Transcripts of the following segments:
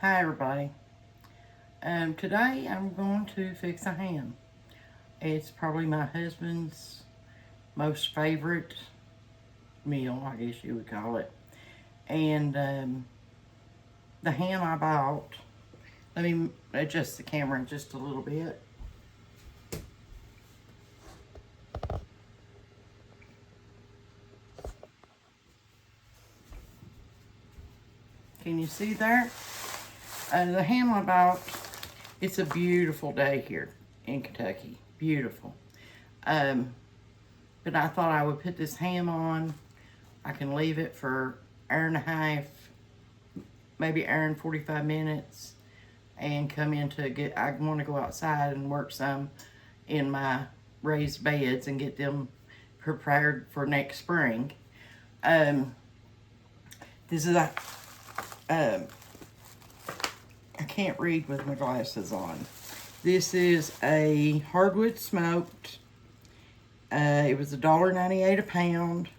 Hi everybody. Today I'm going to fix a ham. It's probably my husband's most favorite meal, I guess you would call it. And the ham I bought, let me adjust the camera just a little bit. Can you see there? The ham I bought, it's a beautiful day here in Kentucky. Beautiful. But I thought I would put this ham on. I can leave it for an hour and a half, maybe an hour and 45 minutes, and come in to get, I want to go outside and work some in my raised beds and get them prepared for next spring. This is a, I can't read with my glasses on. This is a hardwood smoked. It was $1.98 a pound.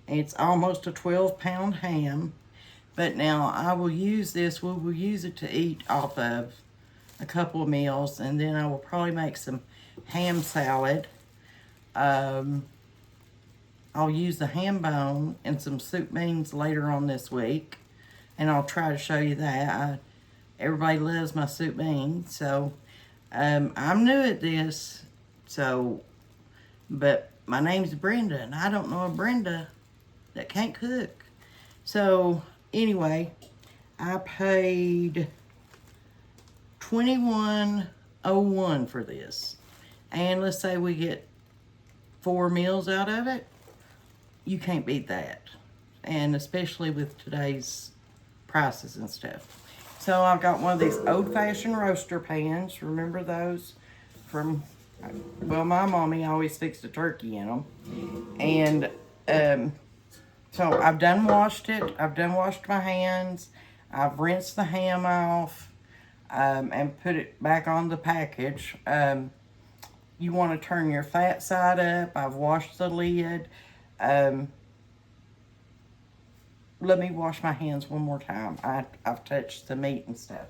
It's almost a 12-pound ham. But now I will use this, we will use it to eat off of a couple of meals, and then I will probably make some ham salad. I'll use the ham bone and some soup beans later on this week, and I'll try to show you that. Everybody loves my soup beans, so I'm new at this, but my name's Brenda, and I don't know a Brenda that can't cook. So anyway, I paid $21.01 for this. And let's say we get 4 meals out of it. You can't beat that. And especially with today's prices and stuff. So I've got one of these old-fashioned roaster pans. Remember those from, well, my mommy always sticks a turkey in them. And so I've done washed it. I've done washed my hands. I've rinsed the ham off and put it back on the package. You want to turn your fat side up. I've washed the lid. Let me wash my hands one more time. I've touched the meat and stuff.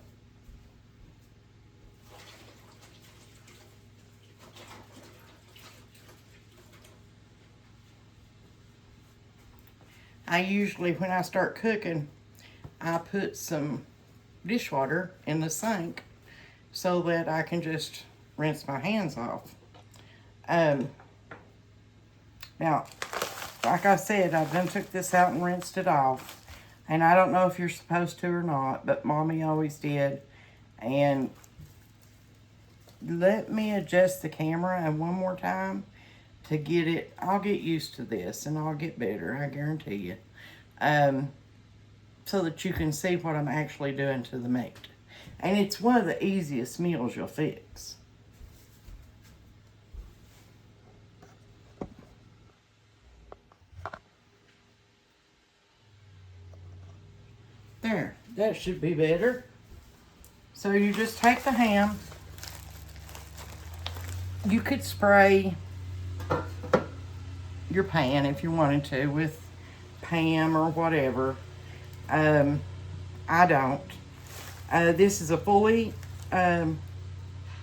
I usually, when I start cooking, I put some dishwater in the sink so that I can just rinse my hands off. Now, like I said, I done took this out and rinsed it off. And I don't know if you're supposed to or not, but Mommy always did. And let me adjust the camera and one more time to get it. I'll get used to this and I'll get better, I guarantee you. So that you can see what I'm actually doing to the meat. And it's one of the easiest meals you'll fix. There, that should be better. So you just take the ham. You could spray your pan if you wanted to with Pam or whatever. I don't. This is a fully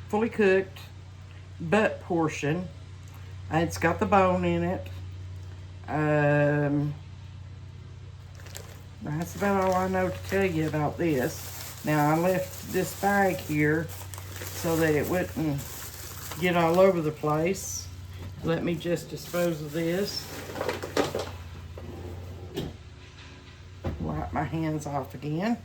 cooked butt portion. It's got the bone in it. That's about all I know to tell you about this. Now, I left this bag here so that it wouldn't get all over the place. Let me just dispose of this. Wipe my hands off again.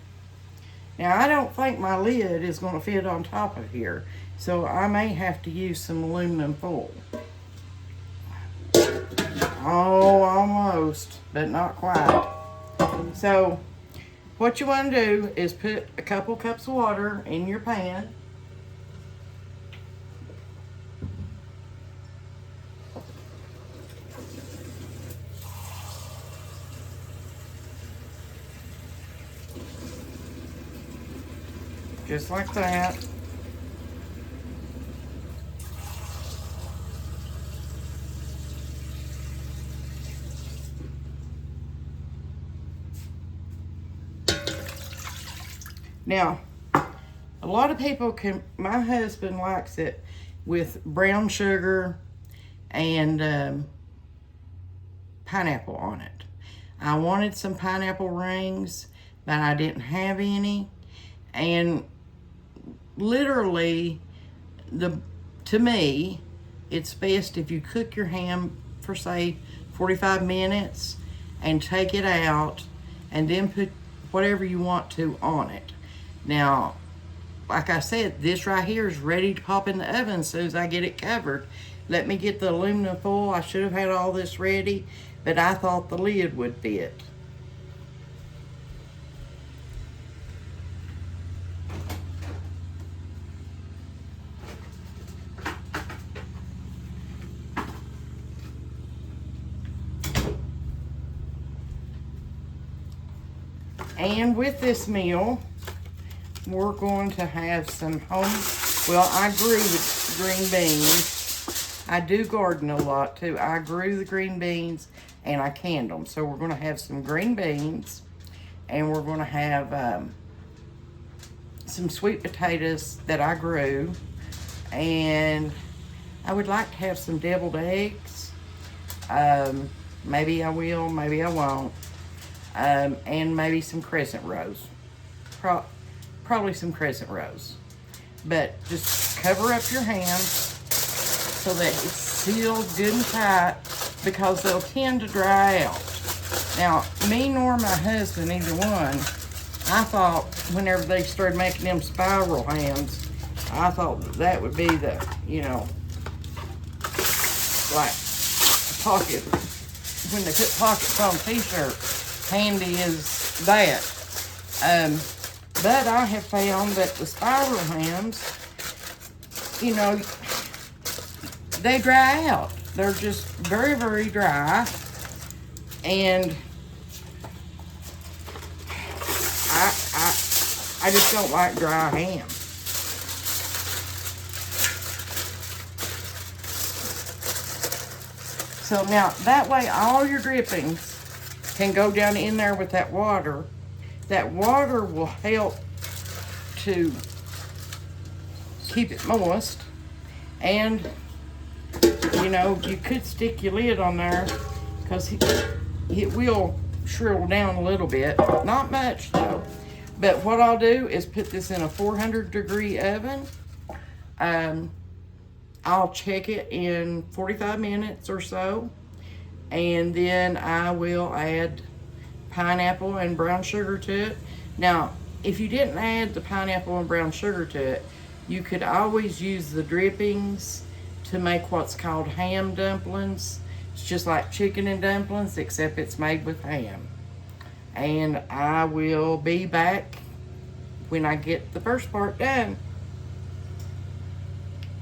Now, I don't think my lid is going to fit on top of here, so I may have to use some aluminum foil. Oh, almost, but not quite. So, what you want to do is put a couple cups of water in your pan. Just like that. Now, a lot of people my husband likes it with brown sugar and pineapple on it. I wanted some pineapple rings, but I didn't have any. And literally, to me, it's best if you cook your ham for, say, 45 minutes and take it out and then put whatever you want to on it. Now, like I said, this right here is ready to pop in the oven as soon as I get it covered. Let me get the aluminum foil. I should have had all this ready, but I thought the lid would fit. And with this meal, we're going to have some I grew the green beans. I do garden a lot too. I grew the green beans and I canned them. So we're going to have some green beans, and we're going to have some sweet potatoes that I grew, and I would like to have some deviled eggs. Maybe I will, maybe I won't. And maybe some crescent rolls. Probably some crescent rolls. But just cover up your ham so that it's sealed good and tight, because they'll tend to dry out. Now, me nor my husband, either one, I thought whenever they started making them spiral hams, I thought that would be the, like pocket, when they put pockets on t-shirts. Handy as that. But I have found that the spiral hams, they dry out. They're just very, very dry. And I just don't like dry ham. So now, that way all your drippings can go down in there with that water. That water will help to keep it moist. And, you could stick your lid on there, because it will shrivel down a little bit. Not much, though. But what I'll do is put this in a 400-degree oven. I'll check it in 45 minutes or so. And then I will add pineapple and brown sugar to it. Now, if you didn't add the pineapple and brown sugar to it, you could always use the drippings to make what's called ham dumplings. It's just like chicken and dumplings, except it's made with ham. And I will be back when I get the first part done.